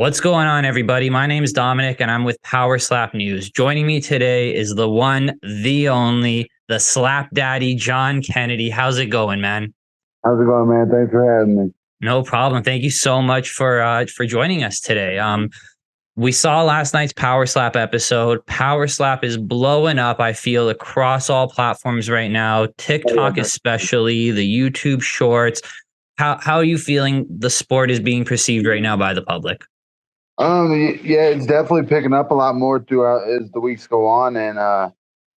What's going on, everybody? My name is Dominic, and I'm with PowerSlap News. Joining me today is the one, the only, the Slap Daddy, John Kennedy. How's it going, man? How's it going, man? Thanks for having me. No problem. Thank you so much for joining us today. We saw last night's PowerSlap episode. PowerSlap is blowing up, I feel, across all platforms right now. TikTok, especially the YouTube Shorts. How are you feeling the sport is being perceived right now by the public? Yeah, it's definitely picking up a lot more throughout as the weeks go on, and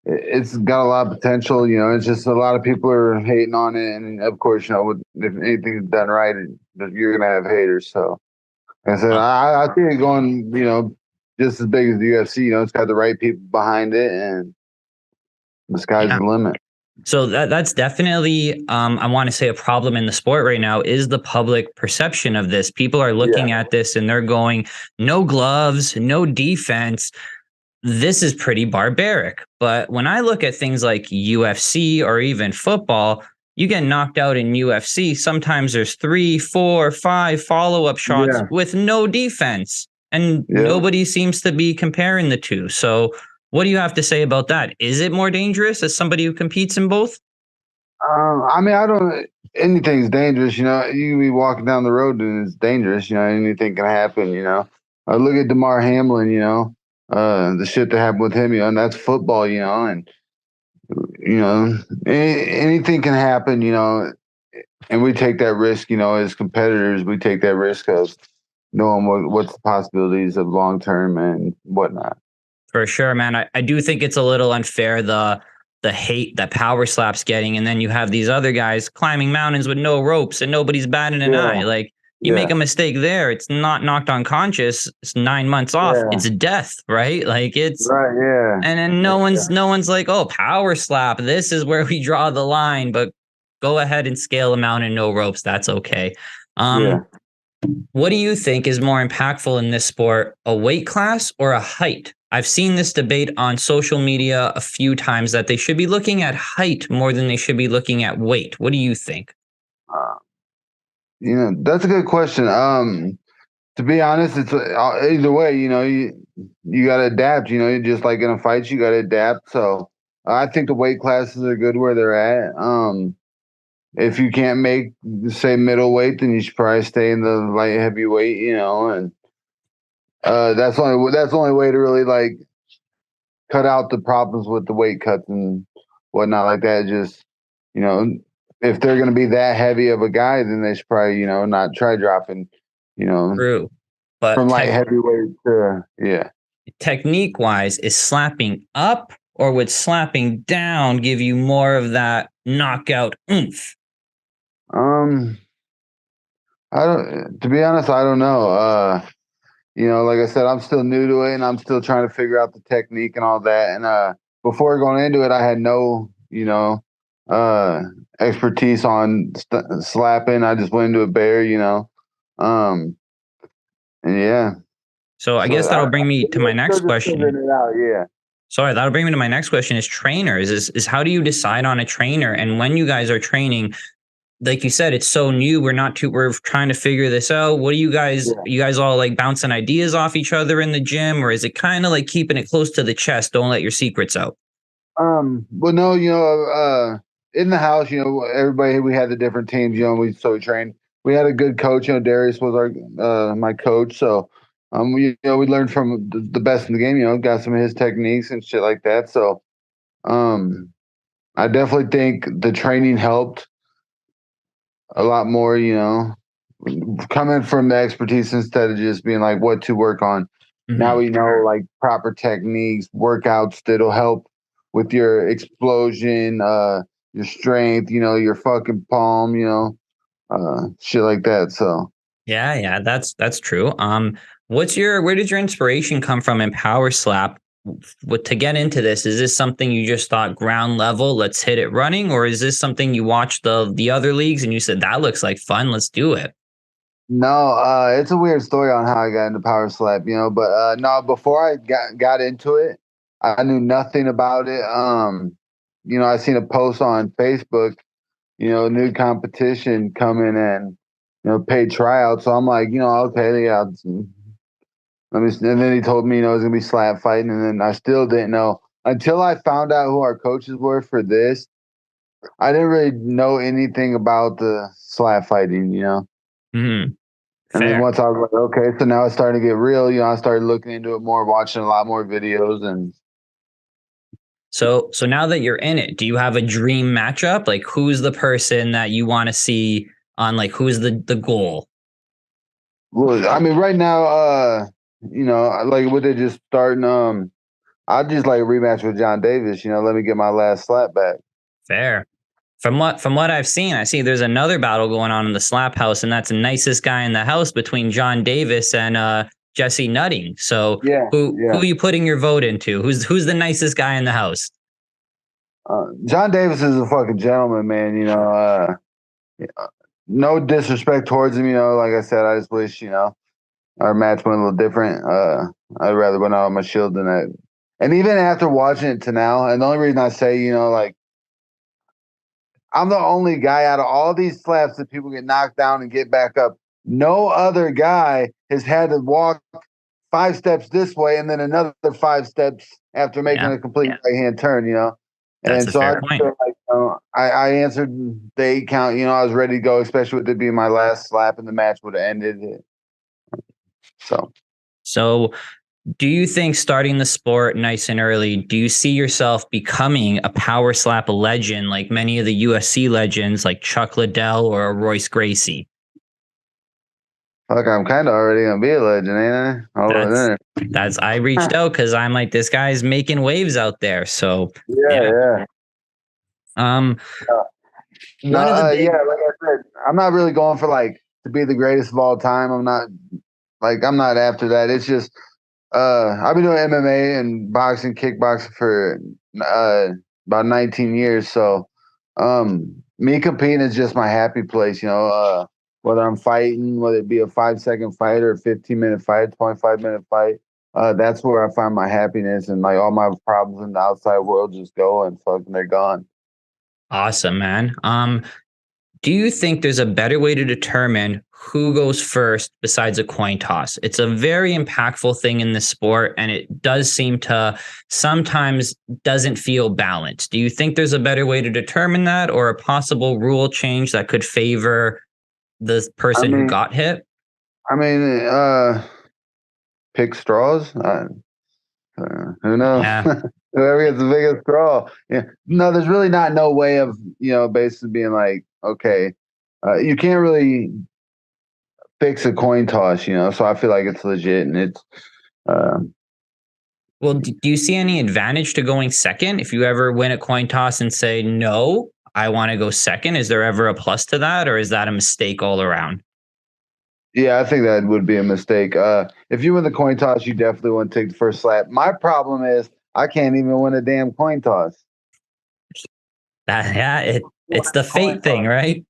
it's got a lot of potential. It's just a lot of people are hating on it, and of course, if anything's done right, you're gonna have haters. So, like I said, I see it going, just as big as the UFC. It's got the right people behind it, and the sky's the limit. So that's definitely, I want to say, a problem in the sport right now is the public perception of this. People are looking at this and they're going, no gloves, no defense. This is pretty barbaric. But when I look at things like UFC or even football, you get knocked out in UFC. Sometimes there's 3, 4, 5 follow-up shots with no defense. And nobody seems to be comparing the two. So what do you have to say about that? Is it more dangerous as somebody who competes in both? I mean, anything's dangerous. You can be walking down the road and it's dangerous. Anything can happen. Look at DeMar Hamlin, the shit that happened with him, and that's football, and, anything can happen, and we take that risk, as competitors, we take that risk of knowing what's the possibilities of long term and whatnot. For sure, man. I do think it's a little unfair, the hate that PowerSlap's getting, and then you have these other guys climbing mountains with no ropes and nobody's batting an eye. Like, you make a mistake there, it's not knocked unconscious, it's 9 months off, it's death, right? Like, it's right, and then no one's like, oh, PowerSlap, this is where we draw the line, but go ahead and scale a mountain, no ropes, that's okay. What do you think is more impactful in this sport, a weight class or a height? I've seen this debate on social media a few times that they should be looking at height more than they should be looking at weight. What do you think? That's a good question. To be honest, it's either way. You got to adapt. Just like in a fight, you got to adapt. So I think the weight classes are good where they're at. If you can't make, say, middleweight, then you should probably stay in the light heavyweight. And that's the only way to really like cut out the problems with the weight cuts and whatnot like that. Just, if they're going to be that heavy of a guy, then they should probably, not try dropping, True. But from light heavyweight to, technique wise, is slapping up or would slapping down give you more of that knockout oomph? To be honest, I don't know. Like I said, I'm still new to it and I'm still trying to figure out the technique and all that. And before going into it, I had no, expertise on slapping. I just went into it bare, and yeah. So I guess that'll bring me to my next question. Sorry, that'll bring me to my next question is trainers. Is how do you decide on a trainer? And when you guys are training, like you said, it's so new. We're trying to figure this out. What do you guys, you guys all like bouncing ideas off each other in the gym, or is it kind of like keeping it close to the chest? Don't let your secrets out. Well, no, in the house, everybody, we had the different teams, we trained. We had a good coach, Darius was my coach. So, we learned from the best in the game, got some of his techniques and shit like that. So, I definitely think the training helped a lot more, coming from the expertise instead of just being like what to work on. Now we know like proper techniques, workouts that'll help with your explosion, your strength, your fucking palm, shit like that. So yeah, that's true. Where did your inspiration come from in PowerSlap? To get into this, is this something you just thought ground level, let's hit it running, or is this something you watched the other leagues and you said that looks like fun, let's do it? No, it's a weird story on how I got into PowerSlap, but no, before I got into it, I knew nothing about it. I seen a post on Facebook, new competition coming and paid tryouts. So I'm like, okay, yeah, And then he told me, it was gonna be slap fighting, and then I still didn't know until I found out who our coaches were for this. I didn't really know anything about the slap fighting, Mm-hmm. And then Fair. once I was like, okay, so now it's starting to get real. I started looking into it more, watching a lot more videos, and So now that you're in it, do you have a dream matchup? Like, who's the person that you want to see on? Like, who's the goal? well, I mean, right now, like with it just starting, I'd just like a rematch with John Davis. Let me get my last slap back. Fair. From what I've seen, I see there's another battle going on in the slap house, and that's the nicest guy in the house between John Davis and Jesse Nutting. So Yeah, who yeah. are you putting your vote into? Who's the nicest guy in the house? John Davis is a fucking gentleman, man. No disrespect towards him. Like I said, I just wish our match went a little different. I'd rather win out on my shield than that. And even after watching it to now, and the only reason I say, like, I'm the only guy out of all these slaps that people get knocked down and get back up. No other guy has had to walk 5 steps this way and then another 5 steps after making a complete right hand turn, That's And a so I fair point. feel like I answered the 8 count. I was ready to go, especially with it being my last slap, and the match would have ended it. So do you think starting the sport nice and early, do you see yourself becoming a power slap legend like many of the UFC legends like Chuck Liddell or Royce Gracie? Fuck, I'm kind of already gonna be a legend, ain't I? That's I reached out because I'm like, this guy's making waves out there. So yeah. Um, Like I said, I'm not really going for like to be the greatest of all time. I'm not after that. It's just I've been doing MMA and boxing, kickboxing for about 19 years. So me competing is just my happy place, whether I'm fighting, whether it be a 5-second fight or a 15-minute fight, 25-minute fight. That's where I find my happiness, and like all my problems in the outside world just go and fucking they're gone. Awesome, man. Do you think there's a better way to determine who goes first besides a coin toss? It's a very impactful thing in the sport, and it does seem to sometimes doesn't feel balanced. Do you think there's a better way to determine that, or a possible rule change that could favor the person who got hit? I mean, pick straws. Who knows? Yeah. Whoever gets the biggest straw. Yeah. No, there's really no way of basically being like, okay, you can't really fix a coin toss, So I feel like it's legit, and it's. Well, do you see any advantage to going second? If you ever win a coin toss and say, no, I want to go second, is there ever a plus to that, or is that a mistake all around? Yeah, I think that would be a mistake. If you win the coin toss, you definitely want to take the first slap. My problem is I can't even win a damn coin toss. It's the fate thing, right?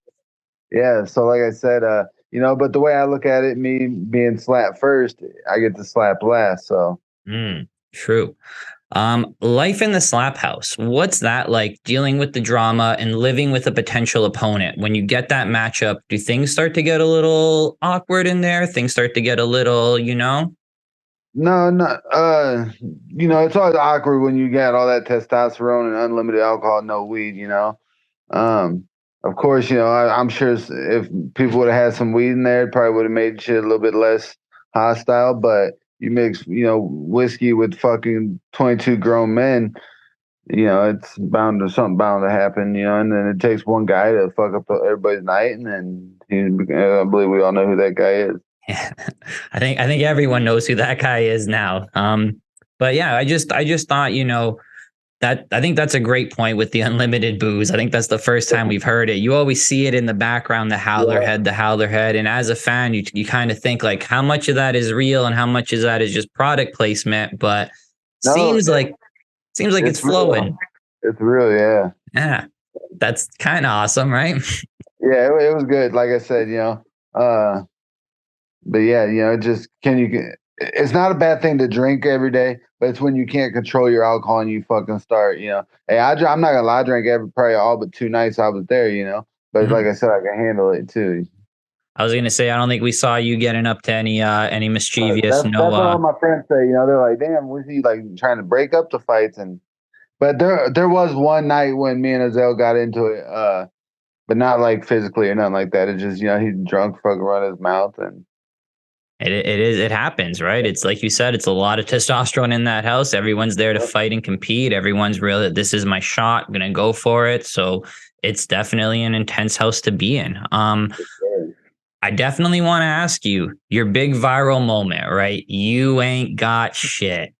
Yeah. So like I said, but the way I look at it, me being slapped first, I get to slap last. So true. Life in the slap house. What's that like, dealing with the drama and living with a potential opponent? When you get that matchup, do things start to get a little awkward in there? Things start to get a little, No, no. It's always awkward when you got all that testosterone and unlimited alcohol, no weed. Of course, I'm sure if people would have had some weed in there, it probably would have made shit a little bit less hostile. But you mix, whiskey with fucking 22 grown men, it's something bound to happen, and then it takes one guy to fuck up everybody's night, and then I believe we all know who that guy is. Yeah, I think everyone knows who that guy is now. But yeah, I just thought, that I think that's a great point with the unlimited booze. I think that's the first time we've heard it. You always see it in the background, the howler head. And as a fan, you kind of think like, how much of that is real and how much of that is just product placement? But seems like it's flowing. It's real, yeah. Yeah, that's kind of awesome, right? Yeah, it was good. Like I said, but yeah, it's not a bad thing to drink every day, but it's when you can't control your alcohol and you fucking start, Hey, I'm not gonna lie, I drank probably all but 2 nights I was there, but like I said, I can handle it too. I was gonna say I don't think we saw you getting up to any mischievous. That's what all my friends say. You know, they're like, "Damn, was he like trying to break up the fights?" And but there was one night when me and Azelle got into it, but not like physically or nothing like that. It's just, you know, he's drunk, fucking run his mouth, and it happens, right? It's like you said, it's a lot of testosterone in that house. Everyone's there to fight and compete. Everyone's real. This is my shot. I'm gonna go for it. So it's definitely an intense house to be in. I definitely want to ask you your big viral moment, right? You ain't got shit.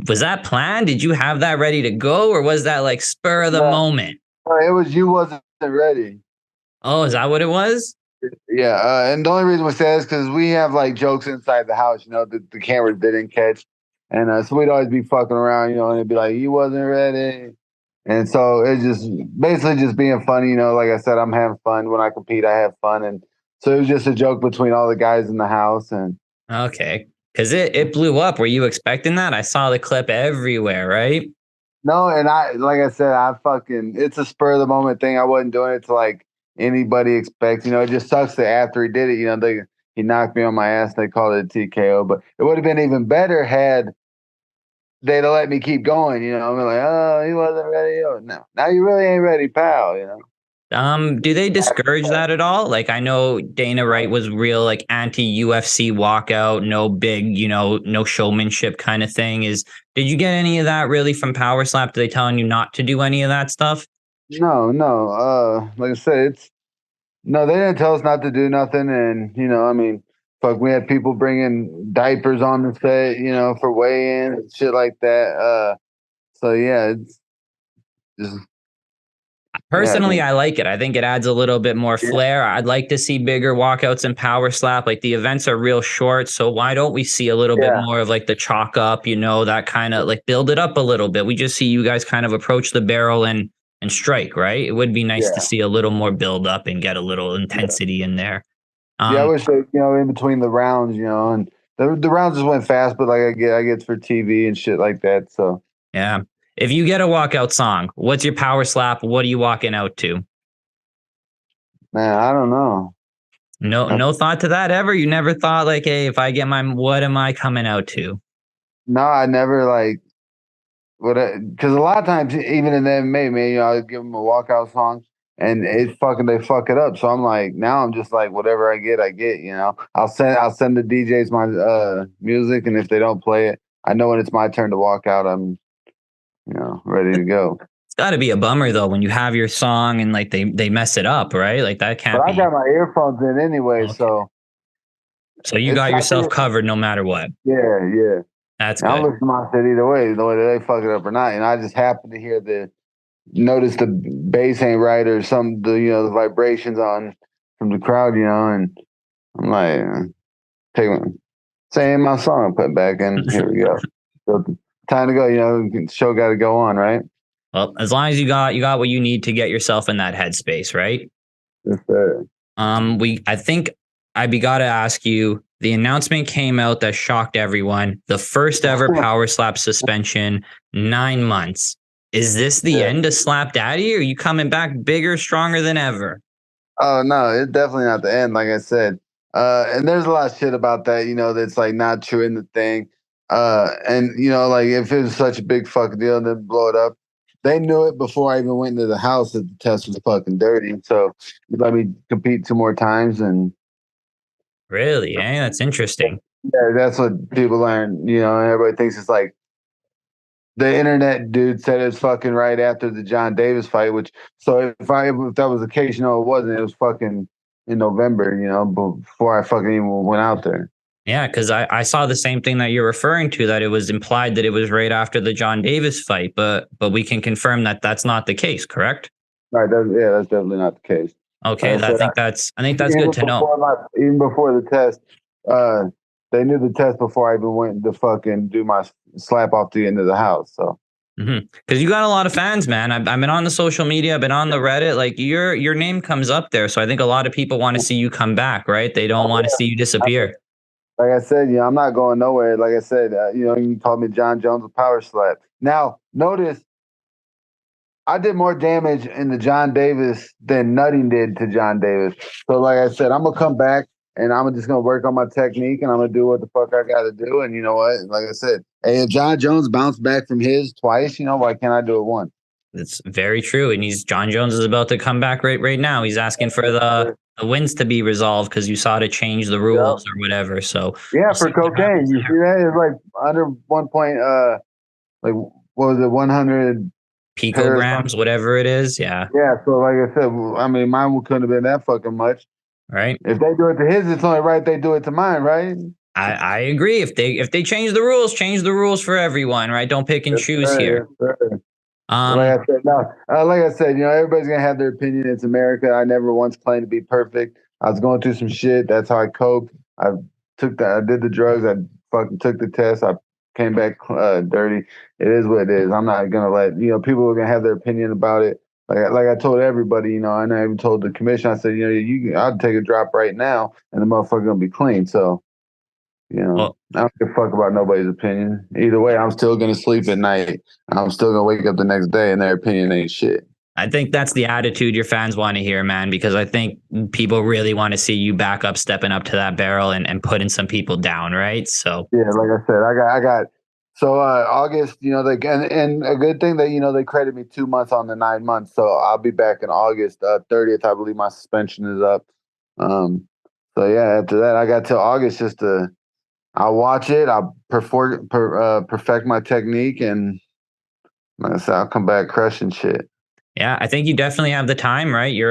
Was that planned? Did you have that ready to go, or was that like spur of the moment? it was you wasn't ready. Oh, is that what it was? Yeah, and the only reason we say that is because we have like jokes inside the house, you know, that the cameras didn't catch, and so we'd always be fucking around, you know, and it'd be like, "You wasn't ready," and so it's just basically just being funny, you know. Like I said, I'm having fun when I compete. I have fun, and so it was just a joke between all the guys in the house, and Okay, because it blew up. Were you expecting that? I saw the clip everywhere, right? no, and I like I said, I fucking it's a spur of the moment thing. I wasn't doing it to like anybody expects. You know, it just sucks that after he did it, you know, he knocked me on my ass. They called it a TKO, but it would have been even better had they'd have let me keep going. You know, I'm like, oh, he wasn't ready. Oh, no, now you really ain't ready, pal. You know. Do they discourage that at all? Like I know Dana Wright was real like anti UFC walkout, no big, no showmanship kind of thing. Did you get any of that really from PowerSlap? Did they telling you not to do any of that stuff? No, no. Like I said, it's no. They didn't tell us not to do nothing, and you know, I mean, fuck, we had people bringing diapers on the set, you know, for weigh-in and shit like that. So yeah, it's just yeah, I Personally, mean, I like it. I think it adds a little bit more yeah, flair. I'd like to see bigger walkouts in PowerSlap. Like the events are real short, so why don't we see a little bit yeah, more of like the chalk up, that kind of like build it up a little bit. We just see you guys kind of approach the barrel and strike, right? It would be nice to yeah, see a little more build up and get a little yeah. intensity in there. Yeah, I Um, wish they, you know, in between the rounds, you know, and the rounds just went fast, but like I get for TV and shit like that. So yeah. If you get a walkout song, what's your PowerSlap? What are you walking out to? man, I don't know. No, Uh, no thought to that ever. You never thought like, hey, if I get what am I coming out to? No, I never like what because a lot of times even in the MMA, man, you know, I give them a walkout song and they fuck it up. So I'm like now I'm just like whatever I get. You know, I'll send the DJs my music, and if they don't play it, I know when it's my turn to walk out, I'm ready to go. It's got to be a bummer though when you have your song and like they mess it up, right? Like that But can't I got be my earphones in anyway, okay. so So you it's got not yourself the covered no matter what. yeah, yeah. That's And I'm good. listening to my shit either way, the way they fuck it up or not. And I just happen to hear notice the bass ain't right or the vibrations on from the crowd, and I'm like, take saying my song, put it back in. Here we go. So time to go. Show got to go on, right? Well, as long as you got what you need to get yourself in that headspace, right? Yes, sir. I think I got to ask you. The announcement came out that shocked everyone. The first ever power slap suspension, 9 months. Is this the Yeah. end of Slap Daddy? Or are you coming back bigger, stronger than ever? Oh no, it's definitely not the end. Like I said, and there's a lot of shit about that. That's like not true in the thing. And like if it was such a big fucking deal and then blow it up, they knew it before I even went into the house that the test was fucking dirty. So you let me compete 2 more times, and Really? Eh? That's interesting. yeah, that's what people learn. And everybody thinks it's like the internet dude said it's fucking right after the John Davis fight. Which if that was the case, it wasn't. It was fucking in November. Before I fucking even went out there. Yeah, because I saw the same thing that you're referring to, that it was implied that it was right after the John Davis fight, but we can confirm that that's not the case, correct? Right. That's definitely not the case. Okay, I said, I think that's good to know. even before the test, uh, they knew the test before I even went to fucking do my slap off the end of the house. So. Because you got a lot of fans, man. I've been on the social media, I've been on the Reddit. Like your name comes up there, so I think a lot of people want to see you come back, right? They don't want to see you disappear. Like I said, I'm not going nowhere. Like I said, you call me John Jones with Power Slap. Now, notice I did more damage in the John Davis than Nutting did to John Davis. So, like I said, I'm gonna come back and I'm just gonna work on my technique and I'm gonna do what the fuck I gotta do. And you know what? Like I said, hey, if John Jones bounced back from his twice, why can't I do it once? It's very true. And John Jones is about to come back right now. He's asking for the wins to be resolved because you saw to change the rules or whatever. So yeah, for cocaine. You see that? It's like under 1 point like what was it, 100 picograms, whatever it is. Yeah. Yeah. So like I said, I mean mine couldn't have been that fucking much. Right. If they do it to his, it's only right they do it to mine, right? I agree. If they change the rules for everyone, right? Don't pick and choose here. Like I said, like I said, everybody's gonna have their opinion. It's America. I never once claimed to be perfect. I was going through some shit. That's how I coped. I did the drugs. I fucking took the test. I came back dirty. It is what it is. I'm not gonna let people are gonna have their opinion about it. Like I told everybody, and I even told the commission. I said, I'll take a drop right now, and the motherfucker gonna be clean. So. Well, I don't give a fuck about nobody's opinion. Either way, I'm still gonna sleep at night. I'm still gonna wake up the next day, and their opinion ain't shit. I think that's the attitude your fans want to hear, man, because I think people really want to see you back up, stepping up to that barrel and putting some people down, right? So yeah, like I said, I got. So August, and a good thing that they credit me 2 months on the 9 months. So I'll be back in August 30th. I believe my suspension is up. So yeah, after that, I got till August just to. I'll watch it. I'll perfect my technique, and like I said, I'll come back crushing shit. Yeah, I think you definitely have the time, right? You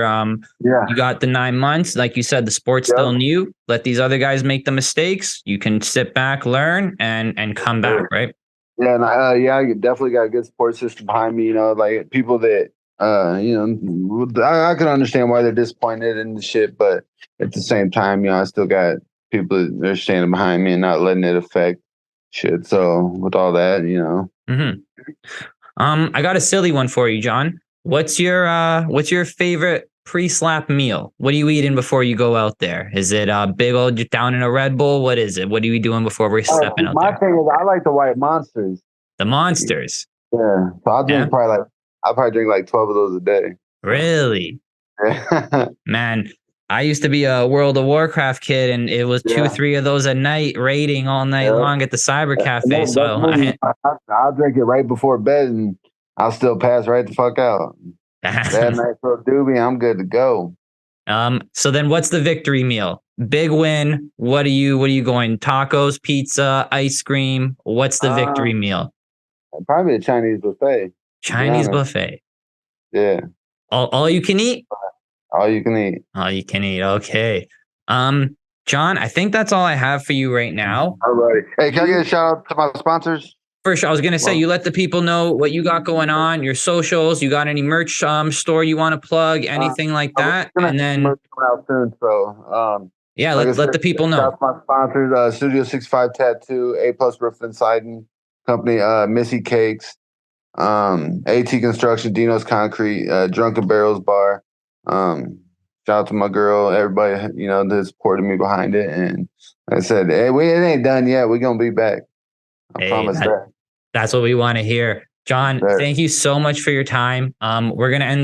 got the 9 months. Like you said, the sport's still new. Let these other guys make the mistakes. You can sit back, learn, and come back, right? Yeah, and I definitely got a good support system behind me. Like people that I can understand why they're disappointed in the shit, but at the same time, I still got people that are standing behind me and not letting it affect shit. So with all that, I got a silly one for you, John. What's your favorite pre-slap meal? What are you eating before you go out there? Is it big old down in a Red Bull? What is it? What are we doing before we're stepping out there? My thing is I like the white monsters. The monsters. Yeah. So I'll probably drink like 12 of those a day. Really? Man, I used to be a World of Warcraft kid, and it was 2-3 of those at night, raiding all night long at the cyber cafe. So I'll drink it right before bed, and I'll still pass right the fuck out. That night for a doobie, I'm good to go. So then, what's the victory meal? Big win. What are you going? Tacos, pizza, ice cream. What's the victory meal? Probably a Chinese buffet. Chinese buffet. Yeah. All you can eat. All you can eat. All you can eat. Okay. John, I think that's all I have for you right now. All right. Hey, can I get a shout out to my sponsors? For sure. I was going to say, you let the people know what you got going on, your socials. You got any merch store you want to plug, anything like that? And then merch coming out soon. So, let the people know. My sponsors, Studio 65 Tattoo, A+ Roof and Siding Company, Missy Cakes, AT Construction, Dino's Concrete, Drunken Barrels Bar. Shout out to my girl, everybody, that supported me behind it. And like I said, hey, it ain't done yet. We're going to be back. I promise that. That's what we want to hear. John, thank you so much for your time. We're going to end the